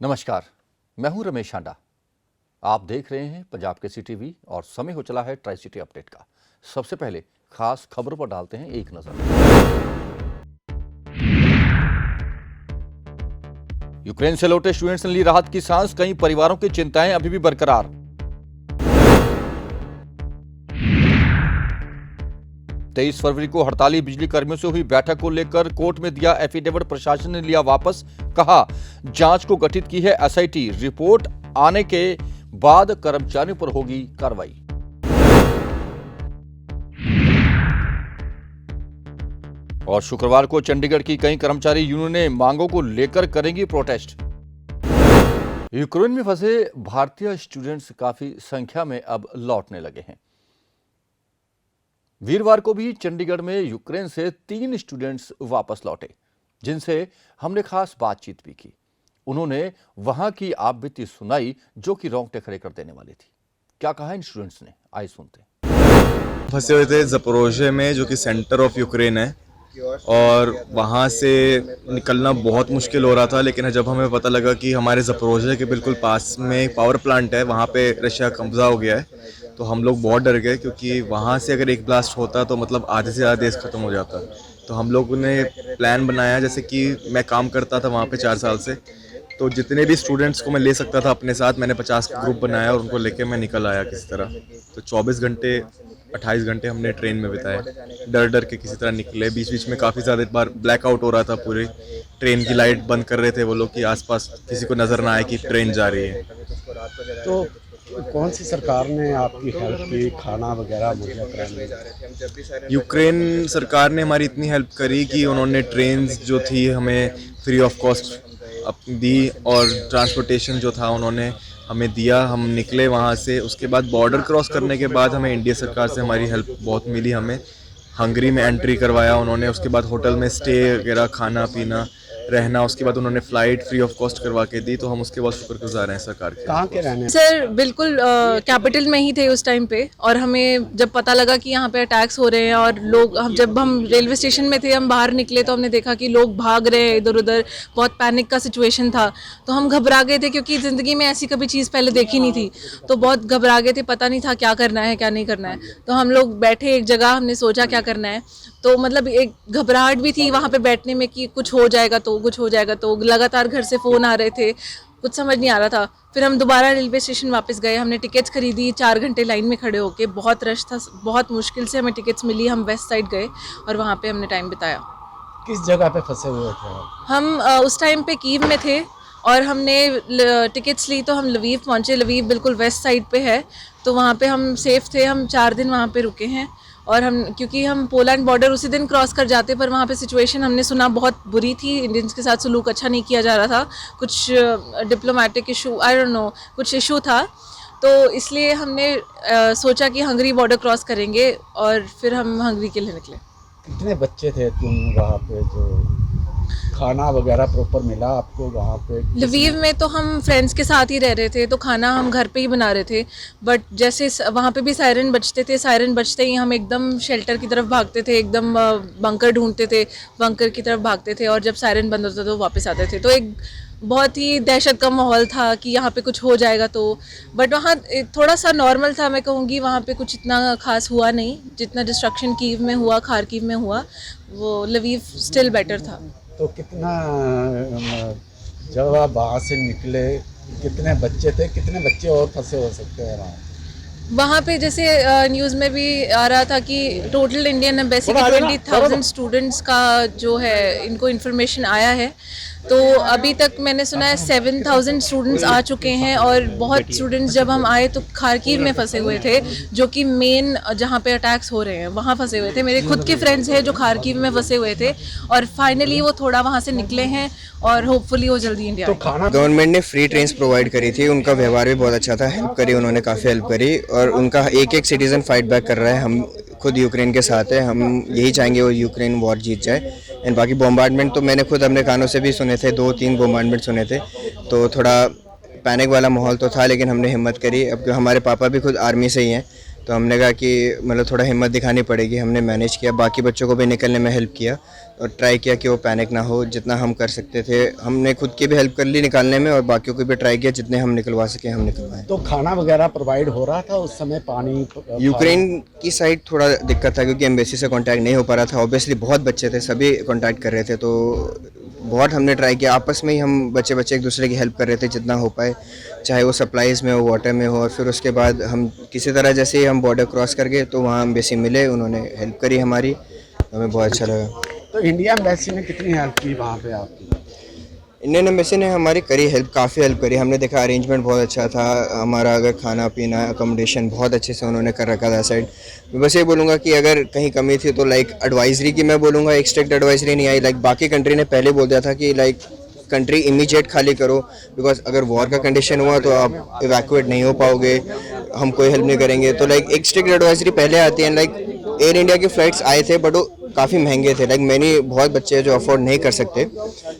नमस्कार, मैं हूं रमेश हांडा। आप देख रहे हैं पंजाब केसरी टीवी और समय हो चला है ट्राई सिटी अपडेट का। सबसे पहले खास खबरों पर डालते हैं एक नजर। यूक्रेन से लौटे स्टूडेंट्स ने ली राहत की सांस, कई परिवारों की चिंताएं अभी भी बरकरार। 23 फरवरी को हड़ताली बिजली कर्मियों से हुई बैठक को लेकर कोर्ट में दिया एफिडेविट, प्रशासन ने लिया वापस। कहा जांच को गठित की है एसआईटी, रिपोर्ट आने के बाद कर्मचारियों पर होगी कार्रवाई। और शुक्रवार को चंडीगढ़ की कई कर्मचारी यूनियनें मांगों को लेकर करेंगी प्रोटेस्ट। यूक्रेन में फंसे भारतीय स्टूडेंट्स काफी संख्या में अब लौटने लगे हैं। वीरवार को भी चंडीगढ़ में यूक्रेन से 3 स्टूडेंट्स वापस लौटे, जिनसे हमने खास बातचीत भी की। उन्होंने वहां की आपबीती सुनाई, जो कि रोंगटे खड़े कर देने वाली थी। क्या कहा इन स्टूडेंट्स ने, आइए सुनते हैं। फंसे हुए थे ज़पोरोज़े में, जो कि सेंटर ऑफ यूक्रेन है, और वहाँ से निकलना बहुत मुश्किल हो रहा था। लेकिन जब हमें पता लगा कि हमारे ज़पोरोज़े के बिल्कुल पास में एक पावर प्लांट है, वहाँ पे रशिया कब्जा हो गया है, तो हम लोग बहुत डर गए, क्योंकि वहाँ से अगर एक ब्लास्ट होता तो मतलब आधे से ज़्यादा देश ख़त्म हो जाता। तो हम लोगों ने प्लान बनाया, जैसे कि मैं काम करता था वहाँ पे 4 साल से, तो जितने भी स्टूडेंट्स को मैं ले सकता था अपने साथ, मैंने 50 का ग्रुप बनाया और उनको लेके मैं निकल आया किसी तरह। तो 24 घंटे 28 घंटे हमने ट्रेन में बिताए, डर डर के किसी तरह निकले। बीच बीच में काफ़ी ज़्यादा बार ब्लैकआउट हो रहा था, पूरी ट्रेन की लाइट बंद कर रहे थे वो लोग कि आसपास किसी को नज़र ना आए कि ट्रेन जा रही है। तो कौन सी सरकार ने आपकी हेल्प की, खाना वगैरह मुहैया कराने? यूक्रेन सरकार ने हमारी इतनी हेल्प करी कि उन्होंने ट्रेन्स जो थी हमें फ्री ऑफ कॉस्ट दी, और ट्रांसपोर्टेशन जो था उन्होंने हमें दिया। हम निकले वहाँ से। उसके बाद बॉर्डर क्रॉस करने के बाद हमें इंडिया सरकार से हमारी हेल्प बहुत मिली। हमें हंगरी में एंट्री करवाया उन्होंने, उसके बाद होटल में स्टे वगैरह, खाना पीना, रहना, उसके बाद उन्होंने फ़्लाइट फ्री ऑफ कॉस्ट करवा के दी। तो हम उसके बाद शुक्रगुजार हैं सरकार के। कहाँ के रहने? सर बिल्कुल कैपिटल में ही थे उस टाइम पे, और हमें जब पता लगा कि यहाँ पे अटैक्स हो रहे हैं और लोग, जब हम रेलवे स्टेशन में थे, हम बाहर निकले तो हमने देखा कि लोग भाग रहे हैं इधर उधर, बहुत पैनिक का सिचुएशन था। तो हम घबरा गए थे, क्योंकि ज़िंदगी में ऐसी कभी चीज़ पहले देखी नहीं थी, तो बहुत घबरा गए थे, पता नहीं था क्या करना है क्या नहीं करना है। तो हम लोग बैठे एक जगह, हमने सोचा क्या करना है, तो मतलब एक घबराहट भी थी वहाँ पे बैठने में कि कुछ हो जाएगा तो कुछ हो जाएगा। तो लगातार घर से फ़ोन आ रहे थे, कुछ समझ नहीं आ रहा था। फिर हम दोबारा रेलवे स्टेशन वापस गए, हमने टिकट्स खरीदी, 4 घंटे लाइन में खड़े होके, बहुत रश था, बहुत मुश्किल से हमें टिकट्स मिली। हम वेस्ट साइड गए और वहाँ पे हमने टाइम बिताया। किस जगह पे फंसे हुए थे? हम उस टाइम पे कीव में थे और हमने टिकट्स ली, तो हम लवीव पहुँचे। लवीव बिल्कुल वेस्ट साइड पे है, तो वहाँ पे हम सेफ़ थे। हम 4 दिन वहाँ पे रुके हैं, और हम, क्योंकि हम पोलैंड बॉर्डर उसी दिन क्रॉस कर जाते, पर वहाँ पे सिचुएशन हमने सुना बहुत बुरी थी। इंडियंस के साथ सलूक अच्छा नहीं किया जा रहा था, कुछ diplomatic issue, I don't know, कुछ इशू था। तो इसलिए हमने सोचा कि हंगरी बॉर्डर क्रॉस करेंगे, और फिर हम हंगरी के लिए निकले। कितने बच्चे थे तुम वहाँ पे? जो खाना वगैरह प्रॉपर मिला आपको वहाँ पे? लवीव में तो हम फ्रेंड्स के साथ ही रह रहे थे, तो खाना हम घर पे ही बना रहे थे। बट जैसे वहाँ पे भी सायरन बजते थे, सायरन बजते ही हम एकदम शेल्टर की तरफ भागते थे, एकदम बंकर ढूंढते थे, बंकर की तरफ भागते थे, और जब सायरन बंद होता तो वापस आते थे। तो एक बहुत ही दहशत का माहौल था कि यहाँ पे कुछ हो जाएगा तो। बट वहाँ थोड़ा सा नॉर्मल था, मैं कहूँगी। वहाँ पे कुछ इतना खास हुआ नहीं, जितना डिस्ट्रक्शन कीव में हुआ, खारकीव में हुआ, वो लवीव स्टिल बेटर था। तो कितना, जब आप वहाँ से निकले, कितने बच्चे थे? कितने बच्चे और फंसे हो सकते हैं वहाँ पे? जैसे न्यूज़ में भी आ रहा था कि टोटल इंडियन एम्बेसी के 20,000 स्टूडेंट्स का जो है, इनको इन्फॉर्मेशन आया है। तो अभी तक मैंने सुना है 7,000 स्टूडेंट्स आ चुके हैं, और बहुत स्टूडेंट्स, जब हम आए तो खारकीव में फंसे हुए थे, जो कि मेन जहाँ पे अटैक्स हो रहे हैं वहाँ फंसे हुए थे। मेरे खुद के फ्रेंड्स हैं जो खारकीव में फंसे हुए थे, और फाइनली वो थोड़ा वहाँ से निकले हैं, और होपफुली वो जल्दी इंडिया तो आएंगे। खाना गवर्नमेंट ने फ्री ट्रेन्स प्रोवाइड करी थी, उनका व्यवहार भी बहुत अच्छा था, हेल्प करी उन्होंने, काफ़ी हेल्प करी, और उनका एक एक सिटीज़न फाइट बैक कर रहा है। हम खुद यूक्रेन के साथ है, हम यही चाहेंगे वो यूक्रेन वॉर जीत जाए। एंड बाकी बॉम्बार्डमेंट तो मैंने खुद अपने कानों से भी सुने थे, 2-3 बॉम्बार्डमेंट सुने थे, तो थोड़ा पैनिक वाला माहौल तो था, लेकिन हमने हिम्मत करी। अब हमारे पापा भी खुद आर्मी से ही हैं, तो हमने कहा कि मतलब थोड़ा हिम्मत दिखानी पड़ेगी। हमने मैनेज किया, बाकी बच्चों को भी निकलने में हेल्प किया और ट्राई किया कि वो पैनिक ना हो। जितना हम कर सकते थे हमने खुद की भी हेल्प कर ली निकालने में, और बाकियों को भी ट्राई किया, जितने हम निकलवा सके हम निकलवाए। तो खाना वगैरह प्रोवाइड हो रहा था उस समय? पानी यूक्रेन की साइड थोड़ा दिक्कत था क्योंकि एम्बेसी से कांटेक्ट नहीं हो पा रहा था। ऑब्वियसली बहुत बच्चे थे, सभी कांटेक्ट कर रहे थे, तो बहुत हमने ट्राई किया। आपस में ही हम बच्चे एक दूसरे की हेल्प कर रहे थे जितना हो पाए, चाहे वो सप्लाईज़ में हो, वाटर में हो। और फिर उसके बाद हम किसी तरह जैसे ही हम बॉर्डर क्रॉस कर गए तो वहाँ एम्बेसी मिले, उन्होंने हेल्प करी हमारी, हमें बहुत अच्छा लगा। तो इंडिया एम्बेसी ने कितनी हेल्प की वहाँ पे आपकी? इंडियन एम्बेसी ने हमारी करी हेल्प, काफ़ी हेल्प करी। हमने देखा अरेंजमेंट बहुत अच्छा था हमारा, अगर खाना पीना अकोमोडेशन बहुत अच्छे से उन्होंने कर रखा था साइड। मैं बस ये बोलूँगा कि अगर कहीं कमी थी तो लाइक एडवाइजरी की मैं बोलूँगा एक स्ट्रिक्ट एडवाइजरी नहीं आई। लाइक बाकी कंट्री ने पहले बोल दिया था कि लाइक कंट्री इमीडिएट खाली करो, बिकॉज अगर वॉर का कंडीशन हुआ तो आप इवैक्यूएट नहीं हो पाओगे, हम कोई हेल्प नहीं करेंगे। तो लाइक एक स्ट्रिक्ट एडवाइजरी पहले आती है। लाइक एयर इंडिया के फ़्लाइट्स आए थे बट वो काफ़ी महंगे थे। लाइक मैंने बहुत बच्चे जो अफोर्ड नहीं कर सकते,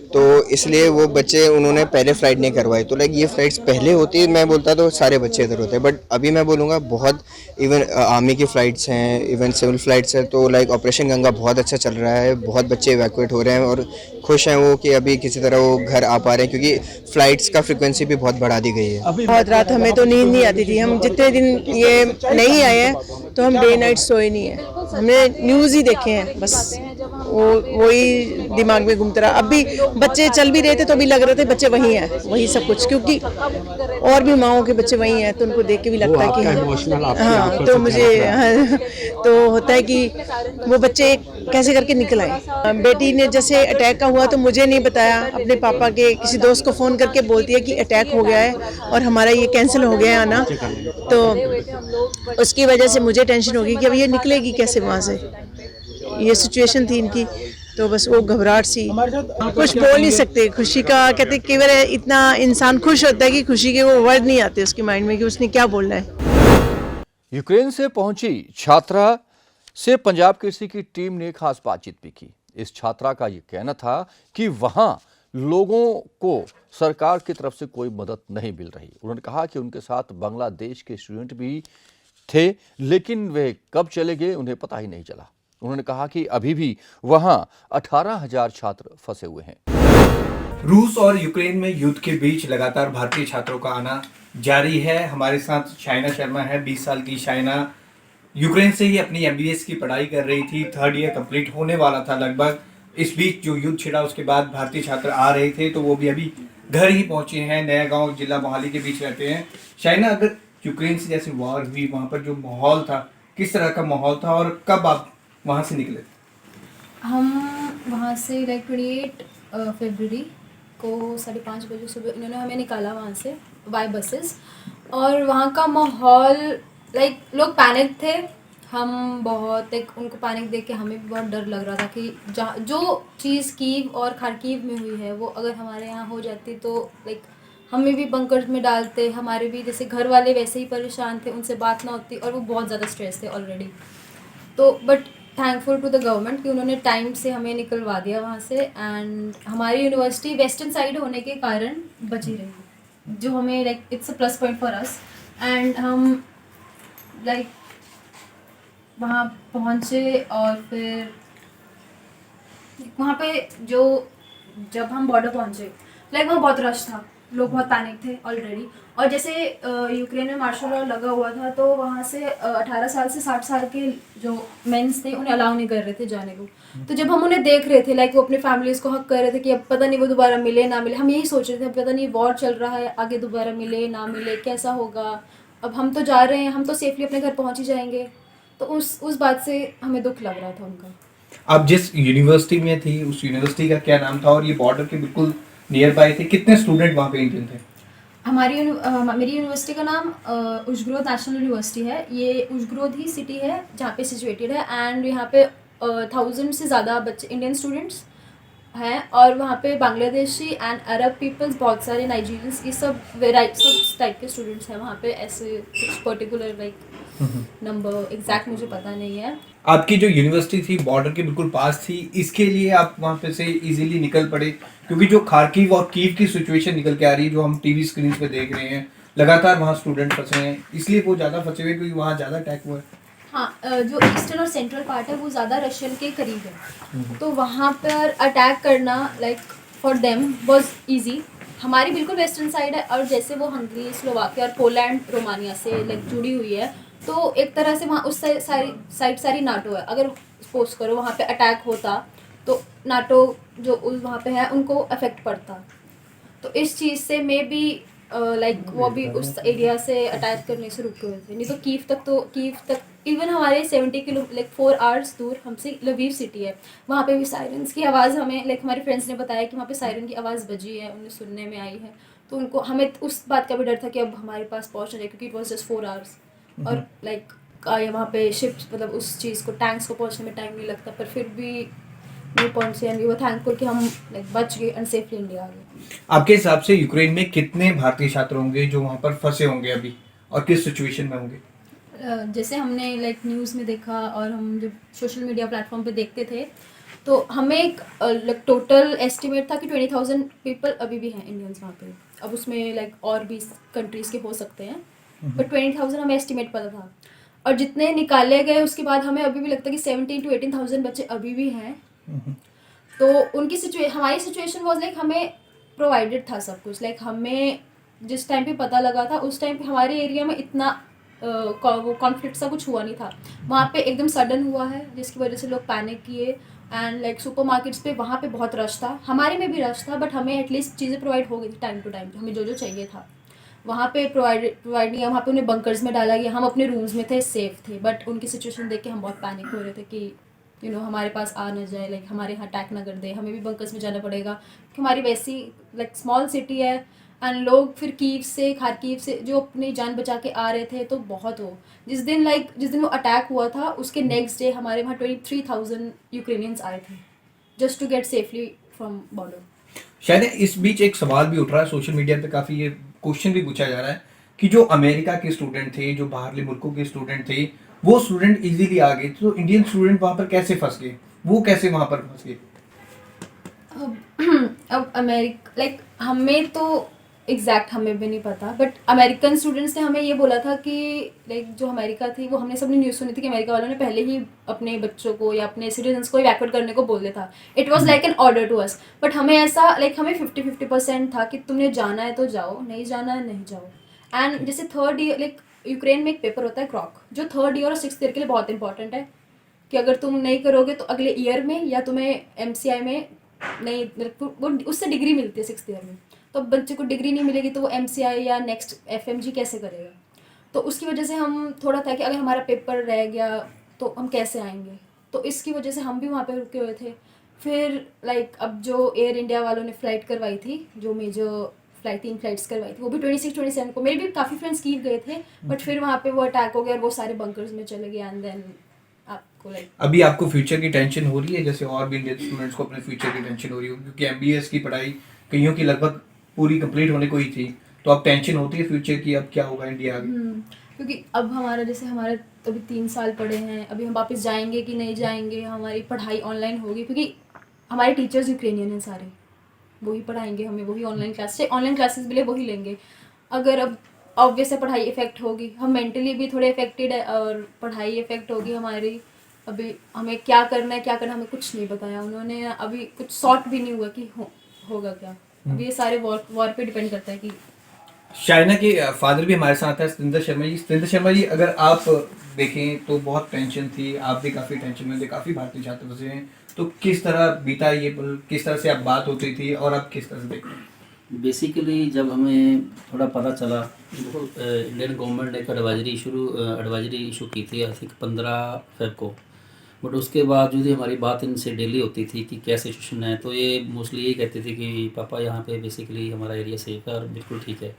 तो इसलिए वो बच्चे उन्होंने पहले फ़्लाइट नहीं करवाई। तो लाइक ये फ़्लाइट्स पहले होती मैं बोलता तो सारे बच्चे इधर होते, बट अभी मैं बोलूँगा बहुत इवन आर्मी की फ़्लाइट्स हैं, इवन सिविल फ़्लाइट्स हैं। तो लाइक ऑपरेशन गंगा बहुत अच्छा चल रहा है, बहुत बच्चे इवैक्यूएट हो रहे हैं और खुश हैं वो कि अभी किसी तरह वो घर आ पा रहे हैं, क्योंकि फ़्लाइट्स का फ्रिक्वेंसी भी बहुत बढ़ा दी गई है। बहुत रात हमें तो नींद नहीं आती थी। हम जितने दिन ये नहीं आए हैं तो हम डे नाइट सोए नहीं है, हमने न्यूज़ ही देखे हैं बस, वही दिमाग में घूमता रहा। अब भी बच्चे चल भी रहे थे तो भी लग रहे थे बच्चे वहीं हैं, वही सब कुछ, क्योंकि और भी माओं के बच्चे वहीं हैं तो उनको देख के भी लगता है कि हाँ, तो मुझे तो होता है कि वो बच्चे कैसे करके निकल आए। बेटी ने जैसे अटैक का हुआ तो मुझे नहीं बताया, अपने पापा के किसी दोस्त को फ़ोन करके बोलती है कि अटैक हो गया है और हमारा ये कैंसिल हो गया है आना, तो उसकी वजह से मुझे टेंशन होगी कि अब ये निकलेगी कैसे वहाँ से। ये सिचुएशन थी इनकी, तो बस वो घबराहट सी, कुछ बोल नहीं सकते। खुशी का कहते केवल इतना इंसान खुश होता है कि खुशी के वो वर्ड नहीं आते उसके माइंड में कि उसने क्या बोलना है। यूक्रेन से पहुंची छात्रा से पंजाब केसरी की टीम ने खास बातचीत भी की। इस छात्रा का ये कहना था कि वहां लोगों को सरकार की तरफ से कोई मदद नहीं मिल रही। उन्होंने कहा कि उनके साथ बांग्लादेश के स्टूडेंट भी थे, लेकिन वे कब चले गए उन्हें पता ही नहीं चला। उन्होंने कहा कि अभी भी वहां 18,000 छात्र फंसे हुए हैं। रूस और यूक्रेन में युद्ध के बीच लगातार भारतीय छात्रों का आना जारी है। हमारे साथ शाइना शर्मा है, 20 साल की शाइना यूक्रेन से ही अपनी MBBS की पढ़ाई कर रही थी, 3rd ईयर कंप्लीट होने वाला था लगभग। इस बीच जो युद्ध छिड़ा उसके बाद भारतीय छात्र आ रहे थे, तो वो भी अभी घर ही पहुंचे हैं। नया गांव जिला मोहाली के बीच रहते हैं। शाइना, अगर यूक्रेन से जैसे वॉर हुई, वहाँ पर जो माहौल था, किस तरह का माहौल था और कब आप वहाँ से निकले? हम वहाँ से लाइक 28 फरवरी को 5:30 बजे सुबह इन्होंने हमें निकाला वहाँ से बाय बसेस। और वहाँ का माहौल लाइक लोग पैनिक थे। हम बहुत एक उनको पैनिक देख के हमें भी बहुत डर लग रहा था कि जहाँ जो चीज़ कीव और खारकीव में हुई है वो अगर हमारे यहाँ हो जाती तो लाइक हमें भी बंकर में डालते, हमारे भी जैसे घर वाले वैसे ही परेशान थे, उनसे बात ना होती और वो बहुत ज़्यादा स्ट्रेस थे ऑलरेडी। तो but thankful to the government कि उन्होंने टाइम से हमें निकलवा दिया वहाँ से। एंड हमारी यूनिवर्सिटी वेस्टर्न साइड होने के कारण बची रही, जो हमें like it's a plus point for us. And हम लाइक वहाँ पहुँचे और फिर वहाँ पे जो जब हम बॉर्डर पहुँचे लाइक वहाँ बहुत रश था, लोग बहुत पैनिक थे ऑलरेडी। और जैसे यूक्रेन में मार्शल लॉ लगा हुआ था तो वहाँ से 18 साल से 60 साल के जो मेंस थे उन्हें अलाउ नहीं कर रहे थे जाने को। तो जब हम उन्हें देख रहे थे लाइक वो अपने फैमिलीज़ को हक कर रहे थे कि अब पता नहीं वो दोबारा मिले ना मिले, हम यही सोच रहे थे अब पता नहीं वॉर चल रहा है, आगे दोबारा मिले ना मिले कैसा होगा। अब हम तो जा रहे हैं, हम तो सेफली अपने घर पहुँच ही जाएंगे। तो उस बात से हमें दुख लग रहा था उनका। आप जिस यूनिवर्सिटी में थी उस यूनिवर्सिटी का क्या नाम था और ये बॉर्डर के बिल्कुल नियर बाय थे? कितने स्टूडेंट वहाँ पे इंडियन थे? मेरी यूनिवर्सिटी का नाम उशग्रोद नेशनल यूनिवर्सिटी है। ये उशग्रोद ही सिटी है जहाँ पे सिचुएटेड है। एंड यहाँ पे 1000 से ज़्यादा बच्चे इंडियन स्टूडेंट्स हैं और वहाँ पे बांग्लादेशी एंड अरब पीपल्स, बहुत सारे नाइजीरियंस, ये सब सब टाइप के स्टूडेंट्स हैं वहाँ पे। ऐसे कुछ पर्टिकुलर लाइक नंबर एग्जैक्ट मुझे पता नहीं है। आपकी जो यूनिवर्सिटी थी बॉर्डर के बिल्कुल पास थी, इसके लिए आप वहाँ पे से इजीली निकल पड़े? क्योंकि जो खारकीव और कीव की सिचुएशन निकल के आ रही है, जो हम टीवी स्क्रीन पे देख रहे हैं, लगातार वहाँ स्टूडेंट फंसे हैं, इसलिए वो ज़्यादा फंसे हुए क्योंकि वहाँ ज़्यादा अटैक हुआ है। हाँ, जो ईस्टर्न और सेंट्रल पार्ट है वो ज़्यादा रशियन के करीब है, तो वहाँ पर अटैक करना like for them was easy. हमारी बिल्कुल वेस्टर्न साइड है, और जैसे वो हंगरी, स्लोवाकिया और पोलैंड रोमानिया से लाइक जुड़ी हुई है, तो एक तरह से वहाँ उस साइड सारी नाटो है। अगर सपोज करो वहाँ पे अटैक होता तो नाटो जो वहाँ पे है उनको अफेक्ट पड़ता। तो इस चीज़ से मे बी लाइक वो भी उस एरिया से अटैक करने से रुके हुए थे, नहीं तो कीव तक इवन हमारे 70 किलो लाइक 4 आवर्स दूर हमसे लवीव सिटी है, वहाँ पे भी सायरन्स की आवाज़ हमें लाइक हमारे फ्रेंड्स ने बताया कि वहाँ पे सायरन की आवाज़ बजी है, उन्हें सुनने में आई है। तो उनको हमें उस बात का भी डर था कि अब हमारे पास पहुँच जाए, क्योंकि इट वॉज जस्ट 4 आवर्स, और लाइक वहाँ पे शिप्स मतलब उस चीज़ को टैंक्स को पहुँचने में टाइम नहीं लगता, पर फिर भी नहीं पहुँचे एंड वी वर थैंकफुल कि हम लाइक बच गए एंड सेफली इंडिया आ गए। आपके हिसाब से यूक्रेन में कितने भारतीय छात्र होंगे जो वहाँ पर फंसे होंगे अभी, और किस सिचुएशन में होंगे? जैसे हमने लाइक न्यूज़ में देखा और हम जब सोशल मीडिया प्लेटफॉर्म पे देखते थे, तो हमें एक टोटल एस्टिमेट था कि 20,000 पीपल अभी भी हैं इंडियंस वहाँ पे। अब उसमें लाइक और भी कंट्रीज़ के हो सकते हैं, बट 20,000 हमें एस्टिमेट पता था। और जितने निकाले गए उसके बाद हमें अभी भी लगता है कि 17,000 to 18,000 बच्चे अभी भी हैं। तो उनकी हमारी सिचुएशन वॉज लाइक हमें प्रोवाइडेड था सब कुछ, लाइक हमें जिस टाइम पे पता लगा था उस टाइम पे हमारे एरिया में इतना वो कॉन्फ्लिक्ट सा कुछ हुआ नहीं था। वहाँ पे एकदम सडन हुआ है जिसकी वजह से लोग पैनिक किए, एंड लाइक सुपरमार्केट्स पे वहाँ पे बहुत रश था, हमारे में भी रश था, बट हमें एटलीस्ट चीज़ें प्रोवाइड हो गई थी टाइम टू टाइम, हमें जो जो चाहिए था वहाँ पे प्रोवाइड नहीं। वहाँ पे उन्हें बंकर्स में डाला गया, हम अपने रूम्स में थे, सेफ थे, बट उनकी सिचुएशन देख के हम बहुत पैनिक हो रहे थे कि हमारे पास आ ना जाए, लाइक हमारे यहाँ अटैक ना कर दे, हमें भी बंकर्स में जाना पड़ेगा, क्योंकि हमारी वैसी लाइक स्मॉल सिटी है। एंड लोग फिर खारकीव से जो अपनी जान बचा के आ रहे थे, तो बहुत हो जिस दिन वो अटैक हुआ था उसके नेक्स्ट डे हमारे वहाँ 23,000 यूक्रेनियंस आए थे just to get safely from border. शायद इस बीच एक सवाल भी उठ रहा है, सोशल मीडिया पे काफ़ी ये क्वेश्चन भी पूछा जा रहा है कि जो अमेरिका के स्टूडेंट थे, जो बाहरले मुल्कों के स्टूडेंट थे, वो स्टूडेंट इजीली आ गए, तो इंडियन स्टूडेंट वहाँ पर कैसे फंस गए, वो कैसे वहाँ पर फंस गए? अब अमेरिका लाइक हमें तो एग्जैक्ट हमें भी नहीं पता, बट अमेरिकन स्टूडेंट्स ने हमें ये बोला था कि लाइक जो अमेरिका थी, वो हमने सबने न्यूज़ सुनी थी कि अमेरिका वालों ने पहले ही अपने बच्चों को या अपने सिटीजन्स को इवैक्यूएट करने को बोल दिया था। It was like an order to us, but हमें ऐसा लाइक हमें 50-50% था कि तुमने जाना है तो जाओ, नहीं जाना है नहीं जाओ। एंड जैसे 3rd ईयर लाइक यूक्रेन में एक पेपर होता है क्रॉक, जो 3rd ईयर और 6th ईयर के लिए बहुत इंपॉर्टेंट है, कि अगर तुम नहीं करोगे तो अगले ईयर में या तुम्हें MCI में नहीं, वो उससे डिग्री मिलती है 6th ईयर में, तो बच्चे को डिग्री नहीं मिलेगी तो वो MCI या नेक्स्ट FMG कैसे करेगा। तो उसकी वजह से हम थोड़ा था कि अगर हमारा पेपर रह गया तो हम कैसे आएंगे, तो इसकी वजह से हम भी वहाँ पे रुके हुए थे। फिर लाइक अब जो एयर इंडिया वालों ने फ़्लाइट करवाई थी, जो मेजर फ्लाइट 3 फ्लाइट्स करवाई थी, वो भी 26-27 को, मेरे भी काफ़ी फ्रेंड्स कीव गए थे, बट फिर वहाँ पे वो अटैक हो गया और वो सारे बंकर्स में चले गए। एंड देन आपको लाइक अभी आपको फ्यूचर की टेंशन हो रही है, जैसे और भी इंडियन स्टूडेंट्स को अपने फ्यूचर की टेंशन हो रही हो, क्योंकि MBS की पढ़ाई कईयों की लगभग पूरी कंप्लीट होने को ही थी, तो अब टेंशन होती है फ्यूचर की, अब क्या होगा इंडिया आगे? क्योंकि अब हमारे अभी 3 साल पड़े हैं, अभी हम वापस जाएंगे कि नहीं जाएंगे, हमारी पढ़ाई ऑनलाइन होगी, क्योंकि हमारे टीचर्स यूक्रेनियन हैं सारे, वही पढ़ाएंगे हमें, वही ऑनलाइन क्लासेस भी ले वही लेंगे। अगर अब ऑब्वियस है पढ़ाई इफेक्ट होगी, हम मेंटली भी थोड़े इफेक्टेड है और पढ़ाई इफेक्ट होगी हमारी। अभी हमें क्या करना है हमें कुछ नहीं बताया उन्होंने, अभी कुछ सॉर्ट भी नहीं हुआ कि होगा क्या। अभी ये सारे वॉर पे डिपेंड करता है कि शाइना के फादर भी हमारे साथ है, सतिंदर शर्मा जी। सतिंदर शर्मा जी, अगर आप देखें तो बहुत टेंशन थी, आप भी काफ़ी टेंशन में थे, काफ़ी भारतीय छात्र फंसे हैं, तो किस तरह बीता ये पल, किस तरह से आप बात होती थी और आप किस तरह से देखते हैं? बेसिकली जब हमें थोड़ा पता चला, इंडियन गवर्नमेंट ने एक एडवाइजरी इशू की थी आई थिंक 15 फ़रवरी को, बट उसके बाद जो हमारी बात इनसे डेली होती थी कि क्या सिचुएशन है, तो ये मोस्टली यही कहते थे कि पापा यहाँ पे बेसिकली हमारा एरिया सेफ है और बिल्कुल ठीक है।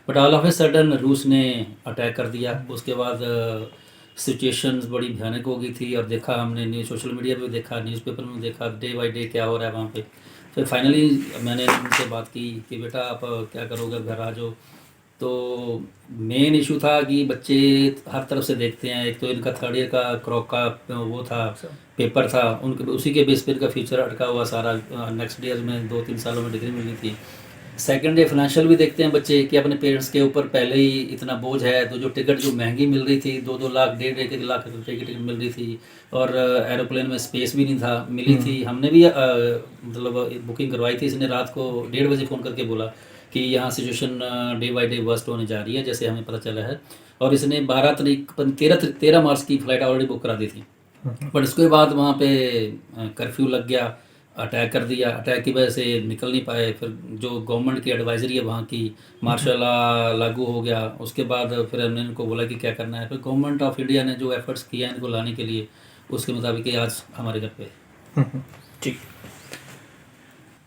But all of a sudden रूस ने अटैक कर दिया, उसके बाद सिचुएशंस बड़ी भयानक हो गई थी, और देखा हमने सोशल मीडिया पे देखा, न्यूज़पेपर में देखा, डे बाय डे क्या हो रहा है वहाँ पे। फिर फाइनली मैंने उनसे बात की कि बेटा आप क्या करोगे, घर आ जाओ। तो मेन इशू था कि बच्चे हर तरफ से देखते हैं, एक तो इनका 3rd ईयर का क्रॉक का वो था पेपर था, उनके उसी के बेस पर इनका फ्यूचर अटका हुआ सारा, नेक्स्ट ईयर में 2-3 सालों में डिग्री मिलनी थी। सेकंड डे फाइनेंशियल भी देखते हैं बच्चे कि अपने पेरेंट्स के ऊपर पहले ही इतना बोझ है, तो जो टिकट जो महंगी मिल रही थी 2-2 लाख 1.5 लाख रुपए की टिकट मिल रही थी, और एरोप्लेन में स्पेस भी नहीं था मिली थी। हमने भी मतलब बुकिंग करवाई थी, इसने रात को 1:30 बजे फ़ोन करके बोला कि यहाँ situation day by day worst होने जा रही है, जैसे हमें पता चला है। और इसने 13 मार्च की फ़्लाइट ऑलरेडी बुक करा दी थी, बट उसके बाद वहाँ पे कर्फ्यू लग गया, अटैक कर दिया। अटैक की वजह से निकल नहीं पाए। फिर जो गवर्नमेंट की एडवाइजरी है वहाँ की, मार्शल लॉ लागू हो गया। उसके बाद फिर हमने इनको बोला कि क्या करना है। फिर गवर्नमेंट ऑफ इंडिया ने जो एफर्ट्स किया है इनको लाने के लिए, उसके मुताबिक ये आज हमारे घर पे। ठीक।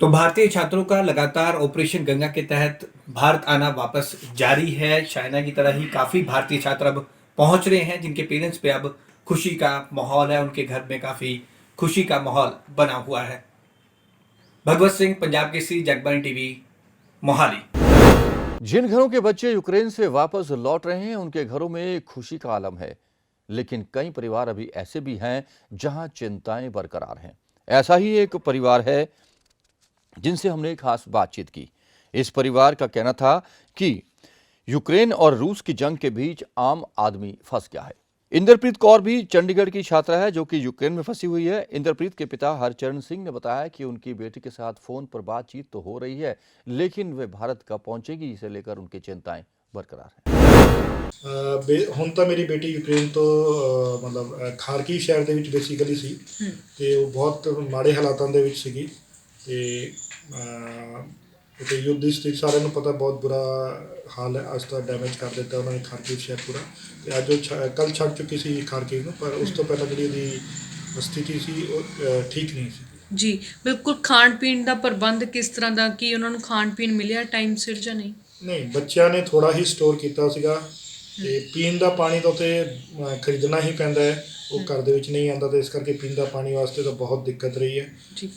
तो भारतीय छात्रों का लगातार ऑपरेशन गंगा के तहत भारत आना वापस जारी है। चाइना की तरह ही काफ़ी भारतीय छात्र अब पहुंच रहे हैं, जिनके पेरेंट्स पे अब खुशी का माहौल है, उनके घर में काफ़ी खुशी का माहौल बना हुआ है। भगवत सिंह, पंजाब केसरी, जगबानी टीवी, मोहाली। जिन घरों के बच्चे यूक्रेन से वापस लौट रहे हैं उनके घरों में खुशी का आलम है, लेकिन कई परिवार अभी ऐसे भी हैं जहां चिंताएं बरकरार हैं। ऐसा ही एक परिवार है जिनसे हमने खास बातचीत की। इस परिवार का कहना था कि यूक्रेन और रूस की जंग के बीच आम आदमी फंस गया है। इंद्रप्रीत कौर भी चंडीगढ़ की छात्रा है जो कि यूक्रेन में फंसी हुई है। इंद्रप्रीत के पिता हरचरण सिंह ने बताया कि उनकी बेटी के साथ फोन पर बातचीत तो हो रही है, लेकिन वे भारत कब पहुंचेगी इसे लेकर उनकी चिंताएं बरकरार हैं। ਹੁਣ ਤਾਂ ਮੇਰੀ ਬੇਟੀ ਯੂਕਰੇਨ ਤੋਂ ਮਤਲਬ ਖਾਰਕੀ ਸ਼ਹਿਰ ਦੇ ਵਿੱਚ ਬੇਸਿਕਲੀ ਸੀ ਤੇ ਉਹ ਬਹੁਤ ਮਾੜੇ ਹਾਲਾਤਾਂ ਦੇ ਵਿੱਚ ਸੀਗੀ ਤੇ ਤੇ ਯੁੱਧ ਦੀ ਸਥਿਤੀ ਸਾਰਿਆਂ ਨੂੰ ਪਤਾ, ਬਹੁਤ ਬੁਰਾ ਹਾਲ ਹੈ। ਅੱਜ ਤਾਂ ਡੈਮੇਜ ਕਰ ਦਿੱਤਾ ਉਹਨਾਂ ਨੇ ਖਾਰਕੀ ਸ਼ਹਿਰ ਪੂਰਾ, ਤੇ ਅੱਜ ਉਹ ਕੱਲ੍ਹ ਛੱਡ ਚੁੱਕੀ ਸੀ ਖਾਰਕੀ ਨੂੰ, ਪਰ ਉਸ ਤੋਂ ਪਹਿਲਾਂ ਜਿਹੜੀ ਉਹਦੀ ਸਥਿਤੀ ਸੀ ਉਹ ਠੀਕ ਨਹੀਂ ਸੀ। ਜੀ ਬਿਲਕੁਲ। ਖਾਣ ਪੀਣ ਦਾ ਪ੍ਰਬੰਧ ਕਿਸ ਤਰ੍ਹਾਂ ਦਾ, ਕੀ ਉਹਨਾਂ ਨੂੰ ਖਾਣ ਪੀਣ ਮਿਲਿਆ ਟਾਈਮ ਸਿਰ ਜਾਂ ਨਹੀਂ? ਨਹੀਂ, ਬੱਚਿਆਂ ਨੇ ਥੋੜ੍ਹਾ ਹੀ ਸਟੋਰ ਕੀਤਾ ਸੀਗਾ ਤੇ ਪੀਣ ਦਾ ਪਾਣੀ ਤਾਂ ਉੱਥੇ ਖਰੀਦਣਾ ਹੀ ਪੈਂਦਾ ਹੈ, ਉਹ ਘਰ ਦੇ ਵਿੱਚ ਨਹੀਂ ਆਉਂਦਾ, ਤੇ ਇਸ ਕਰਕੇ ਪੀਣ ਦਾ ਪਾਣੀ ਵਾਸਤੇ ਤਾਂ ਬਹੁਤ ਦਿੱਕਤ ਰਹੀ ਹੈ।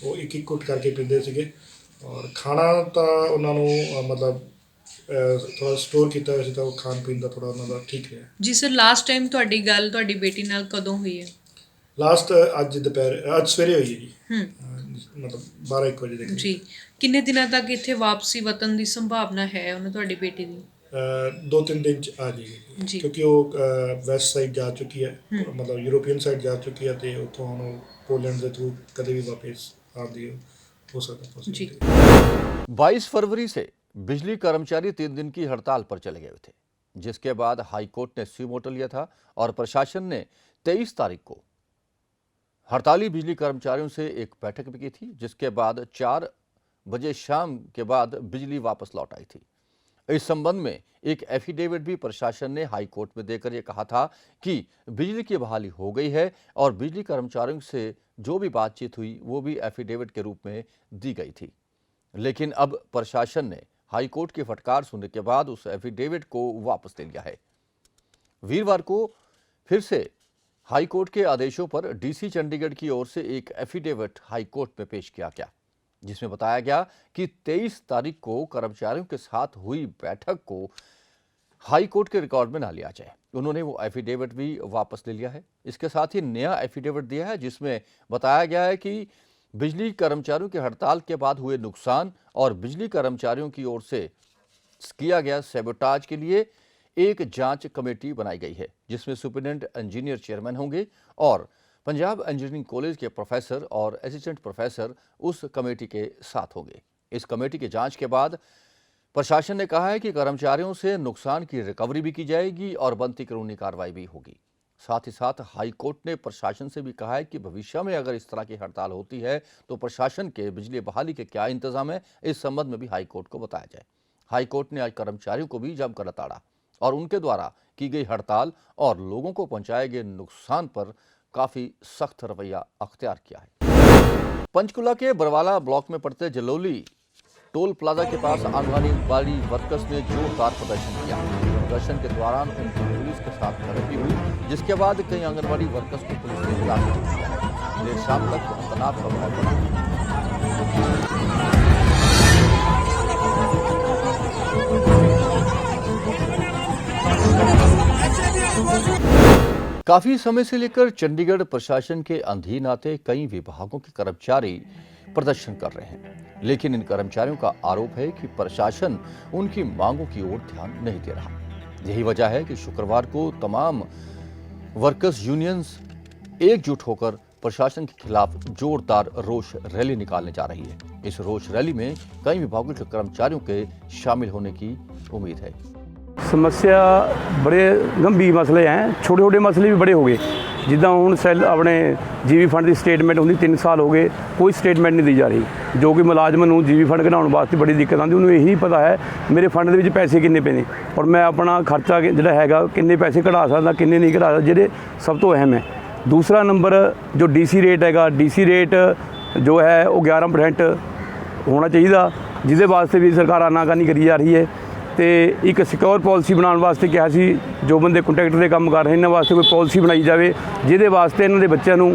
ਉਹ ਇੱਕ ਇੱਕ ਘੁੱਟ ਕਰਕੇ ਪੀਂਦੇ ਸੀਗੇ, ਔਰ ਖਾਣਾ ਤਾਂ ਉਹਨਾਂ ਨੂੰ ਮਤਲਬ ਥੋੜ੍ਹਾ ਸਟੋਰ ਕੀਤਾ ਹੋਇਆ ਸੀ, ਤਾਂ ਉਹ ਖਾਣ ਪੀਣ ਦਾ ਥੋੜ੍ਹਾ ਉਹਨਾਂ ਦਾ ਠੀਕ ਰਿਹਾ। ਜੀ ਸਰ, ਲਾਸਟ ਟਾਈਮ ਤੁਹਾਡੀ ਗੱਲ ਤੁਹਾਡੀ ਬੇਟੀ ਨਾਲ ਕਦੋਂ ਹੋਈ ਹੈ? ਲਾਸਟ ਅੱਜ ਸਵੇਰੇ ਹੋਈ ਹੈ ਜੀ, ਮਤਲਬ 12-1 ਵਜੇ ਦੇ। ਜੀ ਕਿੰਨੇ ਦਿਨਾਂ ਤੱਕ ਇੱਥੇ ਵਾਪਸੀ ਵਤਨ ਦੀ ਸੰਭਾਵਨਾ ਹੈ ਉਹਨਾਂ ਤੁਹਾਡੀ ਬੇਟੀ ਦੀ? 2-3 दिन आ जाएगी, क्योंकि वो वैस्ट साइड जा चुकी है, मतलब यूरोपियन साइड जा चुकी है, तो उतों हम पोलैंड के थ्रू कभी भी वापस आती हो सकता। 22 फरवरी से बिजली कर्मचारी 3 दिन की हड़ताल पर चले गए थे, जिसके बाद हाईकोर्ट ने स्यू मोटर लिया था और प्रशासन ने 23 तारीख को हड़ताली बिजली कर्मचारियों से एक बैठक भी की थी, जिसके बाद 4 बजे शाम के बाद बिजली वापस लौट आई थी। इस संबंध में एक एफिडेविट भी प्रशासन ने हाई कोर्ट में देकर यह कहा था कि बिजली की बहाली हो गई है और बिजली कर्मचारियों से जो भी बातचीत हुई वो भी एफिडेविट के रूप में दी गई थी। लेकिन अब प्रशासन ने हाई कोर्ट की फटकार सुनने के बाद उस एफिडेविट को वापस ले लिया है। वीरवार को फिर से हाई कोर्ट के आदेशों पर डीसी चंडीगढ़ की ओर से एक एफिडेविट हाई कोर्ट में पेश किया गया, जिसमें बताया गया कि 23 तारीख को कर्मचारियों के साथ हुई बैठक को हाई कोर्ट के रिकॉर्ड में ना लिया जाए। उन्होंने वो एफिडेविट भी वापस ले लिया है। इसके साथ ही नया एफिडेविट दिया है, जिसमें बताया गया है कि बिजली कर्मचारियों की हड़ताल के बाद हुए नुकसान और बिजली कर्मचारियों की ओर से किया गया सैबोटाज के लिए एक जांच कमेटी बनाई गई है, जिसमें सुपरिटेंडेंट इंजीनियर चेयरमैन होंगे और पंजाब इंजीनियरिंग कॉलेज के प्रोफेसर और असिस्टेंट प्रोफेसर उस कमेटी के साथ होंगे। इस कमेटी की जांच के बाद प्रशासन ने कहा है कि कर्मचारियों से नुकसान की रिकवरी भी की जाएगी और बनती कानूनी कार्रवाई भी होगी। साथ ही साथ हाई कोर्ट ने प्रशासन से भी कहा है कि भविष्य में अगर इस तरह की हड़ताल होती है तो प्रशासन के बिजली बहाली के क्या इंतजाम है, इस संबंध में भी हाई कोर्ट को बताया जाए। हाई कोर्ट ने आज कर्मचारियों को भी जमकर लताड़ा और उनके द्वारा की गई हड़ताल और लोगों को पहुंचाए गए नुकसान पर काफी सख्त रवैया अख्तियार किया है। पंचकुला के बरवाला ब्लॉक में पड़ते जलोली टोल प्लाजा के पास आंगनबाड़ी वर्कर्स ने जोरदार प्रदर्शन किया। प्रदर्शन के दौरान उनकी पुलिस के साथ झड़प हुई, जिसके बाद कई आंगनबाड़ी वर्कर्स को पुलिस ने हिरासत में लिया। देर शाम तक तनाव का माहौल बना। काफी समय से लेकर चंडीगढ़ प्रशासन के अधीन आते कई विभागों के कर्मचारी प्रदर्शन कर रहे हैं। लेकिन इन कर्मचारियों का आरोप है कि प्रशासन उनकी मांगों की ओर ध्यान नहीं दे रहा। यही वजह है कि शुक्रवार को तमाम वर्कर्स यूनियंस एकजुट होकर प्रशासन के खिलाफ जोरदार रोष रैली निकालने जा रही है। इस रोष रैली में कई विभागों के कर्मचारियों के शामिल होने की उम्मीद है। समस्या बड़े गंभीर मसले हैं, छोटे छोटे मसले भी बड़े हो गए। जिदा हूँ सैल अपने जीवी फंड की स्टेटमेंट होंगी 3 साल हो गए, कोई स्टेटमेंट नहीं दी जा रही, जो कि मुलाजमान नूं जीवी फंड कढाउण वास्ते बड़ी दिक्कत आती। उन्होंने यही पता है मेरे फंड के पैसे किन्ने पे ने और मैं अपना खर्चा जिहड़ा हैगा किन्ने पैसे कढ़ा सकदा किन्ने नहीं कढ़ा सकदा, जिहड़े सब तो अहम है। दूसरा नंबर जो DC रेट हैगा, DC रेट जो है वो 11% होना चाहिए, जिहदे वास्ते भी सरकार आनाकानी करी जा रही है। तो एक सिक्योर पॉलिसी बनाने वास्ते कहा सी जो बंदे कंट्रैक्टर के काम कर रहे हैं इन्होंने वास्ते कोई पॉलिसी बनाई जाए जिहदे वास्ते इन्हों के बच्चों नूं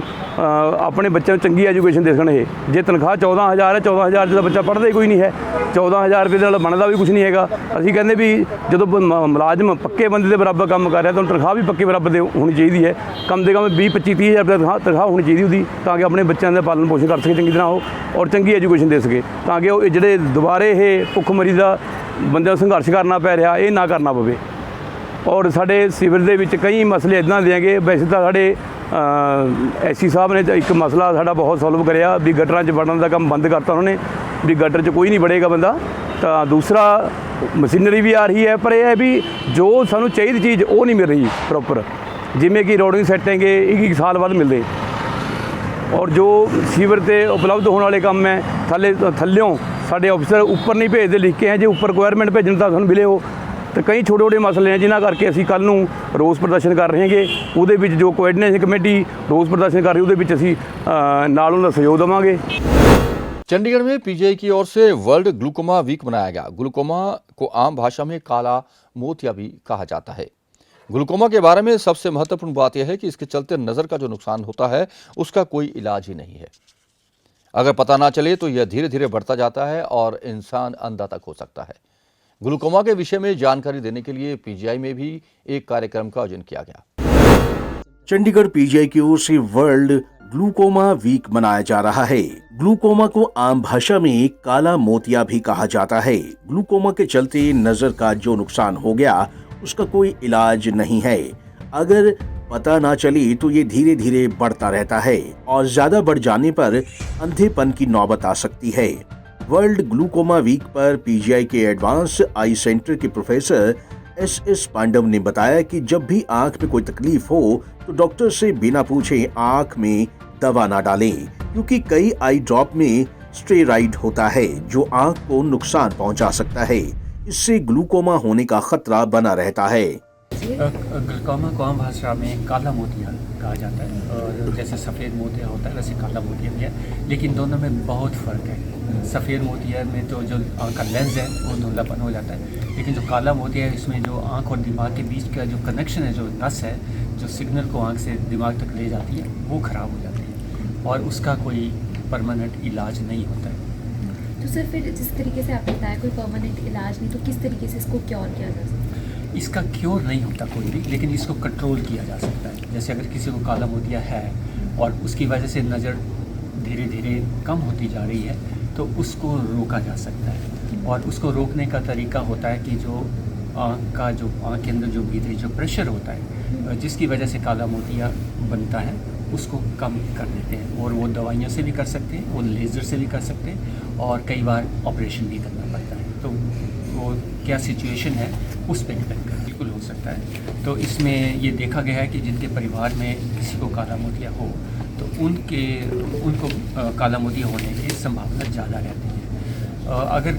अपने बच्चों को चंगी एजुकेशन दे सकण। जे तनख्वाह 14,000 है, 14,000 जो बच्चा पढ़ता ही कोई नहीं है, 14,000 रुपये नाल बनता भी कुछ नहीं है। असीं कहंदे भी जो मुलाजम पक्के बंदे के बराबर काम कर रहा तो तनख्वाह भी पक्के बराबर होनी चाहिए है। कम से कम 20-25-30 हज़ार तनख्वाह होनी चाहिए उसकी, ताकि अपने बच्चों का पालन पोषण कर सके चंगी तरह हो और चंगी एजुकेशन दे सके, ताकि वो जोड़े दोबारे ये भुखमरी का बंदे संघर्ष करना पै रहा ये ना करना पवे। और साढ़े सिविल दे विच कई मसले इदां दे हैं। वैसे तो साढ़े SC साहब ने एक मसला साड़ा बहुत सॉल्व कराया भी गटरां च वड़न का काम बंद करता उन्होंने, भी गटर च कोई नहीं वड़ेगा बंदा। तो दूसरा मशीनरी भी आ रही है, पर यह है भी जो सानू चाहिए चीज़ वो नहीं मिल रही प्रॉपर, जिमें कि रोडिंग सैटिंग एक साल बाद मिलते, और जो सीवर से उपलब्ध होने वाले काम है थल्लों साढ़े ऑफिसर ऊपर नहीं भेजते लिख के हैं, जो ऊपर रिक्वायरमेंट भेजन तक सानू मिले हो। तो कई छोटे छोटे मसले हैं जिन्होंने करके असीं कल नूं रोस प्रदर्शन कर रहे हैं। उहदे विच जो कोआर्डिनेशन कमेटी रोस प्रदर्शन कर रही उहदे विच असीं नाल उहदा सहयोग देवांगे। चंडीगढ़ में PGI की ओर से वर्ल्ड ग्लूकोमा वीक मनाया गया। ग्लूकोमा को आम भाषा में काला मोतिया भी कहा जाता है। ग्लूकोमा के बारे में सबसे महत्वपूर्ण बात यह है कि इसके चलते नज़र का जो नुकसान होता है उसका कोई इलाज ही नहीं है। अगर पता ना चले तो यह धीरे धीरे बढ़ता जाता है और इंसान अंधा तक हो सकता है। ग्लूकोमा के विषय में जानकारी देने के लिए PGI में भी एक कार्यक्रम का आयोजन किया गया। चंडीगढ़ PGI की ओर से वर्ल्ड ग्लूकोमा वीक मनाया जा रहा है। ग्लूकोमा को आम भाषा में काला मोतिया भी कहा जाता है। ग्लूकोमा के चलते नजर का जो नुकसान हो गया उसका कोई इलाज नहीं है। अगर पता ना चली तो ये धीरे धीरे बढ़ता रहता है और ज्यादा बढ़ जाने पर अंधेपन की नौबत आ सकती है। वर्ल्ड ग्लूकोमा वीक पर PGI के एडवांस आई सेंटर के प्रोफेसर SS पांडव ने बताया कि जब भी आंख में कोई तकलीफ हो तो डॉक्टर से बिना पूछे आंख में दवा ना डालें, क्योंकि कई आई ड्रॉप में स्टेरॉइड होता है जो आंख को नुकसान पहुंचा सकता है। इससे ग्लूकोमा होने का खतरा बना रहता है। ग्लूकोमा को आम भाषा में काला मोतिया कहा जाता है, और जैसे सफ़ेद मोतिया होता है वैसे काला मोतिया भी है, लेकिन दोनों में बहुत फ़र्क है। सफ़ेद मोतिया में तो जो आँख का लेंस है वो धुंधलापन हो जाता है, लेकिन जो काला मोतिया है इसमें जो आँख और दिमाग के बीच का जो कनेक्शन है, जो नस है जो सिग्नल को आँख से दिमाग तक ले जाती है वो ख़राब हो जाती है और उसका कोई परमानेंट इलाज नहीं होता है। तो सर फिर जिस तरीके से आपने बताया कोई परमानेंट इलाज नहीं, तो किस तरीके से इसको क्योर किया जा सकता है? इसका क्योर नहीं होता कोई भी, लेकिन इसको कंट्रोल किया जा सकता है। जैसे अगर किसी को काला मोतिया है और उसकी वजह से नज़र धीरे धीरे कम होती जा रही है तो उसको रोका जा सकता है, और उसको रोकने का तरीका होता है कि जो आँख के अंदर जो भीतरी जो प्रेशर होता है जिसकी वजह से काला मोतिया बनता है उसको कम कर देते हैं, और वो दवाइयों से भी कर सकते हैं, वो लेज़र से भी कर सकते हैं, और कई बार ऑपरेशन भी करना पड़ता है। तो वो क्या सिचुएशन है उस पर डिपेंड कर बिल्कुल हो सकता है। तो इसमें ये देखा गया है कि जिनके परिवार में किसी को काला मोतिया हो तो उनको काला मोतिया होने की संभावना ज़्यादा रहती है।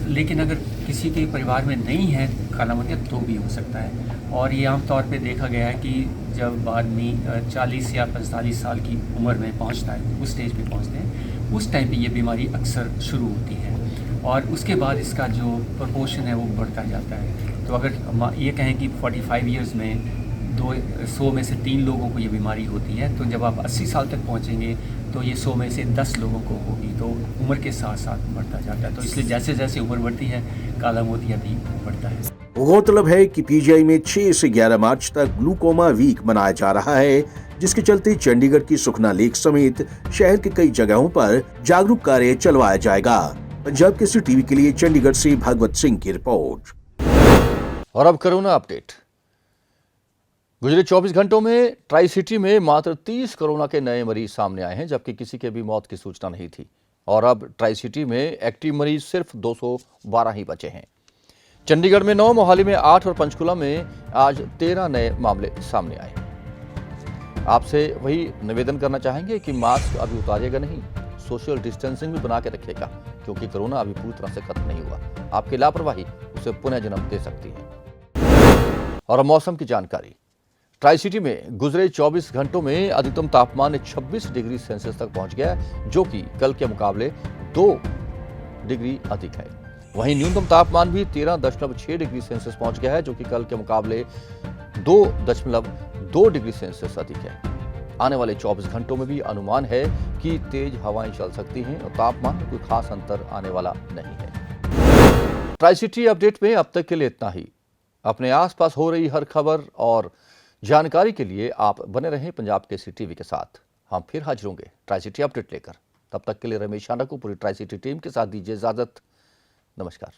लेकिन अगर किसी के परिवार में नहीं है काला मोतिया तो भी हो सकता है, और ये आम तौर पे देखा गया है कि जब आदमी 40 या 45 साल की उम्र में पहुंचता है, उस स्टेज पे पहुंचते हैं, उस टाइम पे ये बीमारी अक्सर शुरू होती है, और उसके बाद इसका जो प्रपोर्शन है वो बढ़ता जाता है। तो अगर ये कहें कि 45 ईयर्स में 100 में से 3 लोगों को ये बीमारी होती है, तो जब आप 80 साल तक पहुंचेंगे तो ये 100 में से 10 लोगों को होगी। तो उम्र के साथ साथ बढ़ता जाता है, तो इसलिए जैसे जैसे उम्र बढ़ती है काला मोतिया भी बढ़ता है। गौरतलब है कि PGI में 6 से 11 मार्च तक ग्लूकोमा वीक मनाया जा रहा है, जिसके चलते चंडीगढ़ की सुखना लेक समेत शहर के कई जगहों पर जागरूक कार्य चलवाया जाएगा। पंजाब केसरी टीवी के लिए चंडीगढ़ से भागवत सिंह की रिपोर्ट। और अब कोरोना अपडेट। गुजरे 24 घंटों में ट्राई सिटी में मात्र 30 कोरोना के नए मरीज सामने आए हैं, जबकि किसी के भी मौत की सूचना नहीं थी। और अब ट्राई सिटी में एक्टिव मरीज सिर्फ 212 ही बचे हैं। चंडीगढ़ में 9, मोहाली में 8 और पंचकुला में आज 13 नए मामले सामने आए। आपसे वही निवेदन करना चाहेंगे कि मास्क अभी उतारिएगा नहीं, सोशल डिस्टेंसिंग भी बना के रखिएगा, क्योंकि कोरोना अभी पूरी तरह से खत्म नहीं हुआ। आपकी लापरवाही उसे पुनः जन्म दे सकती है। और अब मौसम की जानकारी। ट्राई सिटी में गुजरे 24 घंटों में अधिकतम तापमान 26 डिग्री सेल्सियस तक पहुंच गया, जो कि कल के मुकाबले 2 डिग्री अधिक है। वहीं न्यूनतम तापमान भी 13.6 डिग्री सेल्सियस पहुंच गया है, जो कि कल के मुकाबले 2.2 डिग्री सेल्सियस अधिक है। आने वाले 24 घंटों में भी अनुमान है कि तेज हवाएं चल सकती हैं और तापमान में कोई खास अंतर आने वाला नहीं है। ट्राई सिटी अपडेट में अब तक के लिए इतना ही। अपने आसपास हो रही हर खबर और जानकारी के लिए आप बने रहें पंजाब केसरी टीवी के साथ। हम फिर हाजिर होंगे ट्राई सिटी अपडेट लेकर। तब तक के लिए रमेश शांडा को पूरी ट्राई सिटी टीम के साथ दीजिए इजाजत। नमस्कार।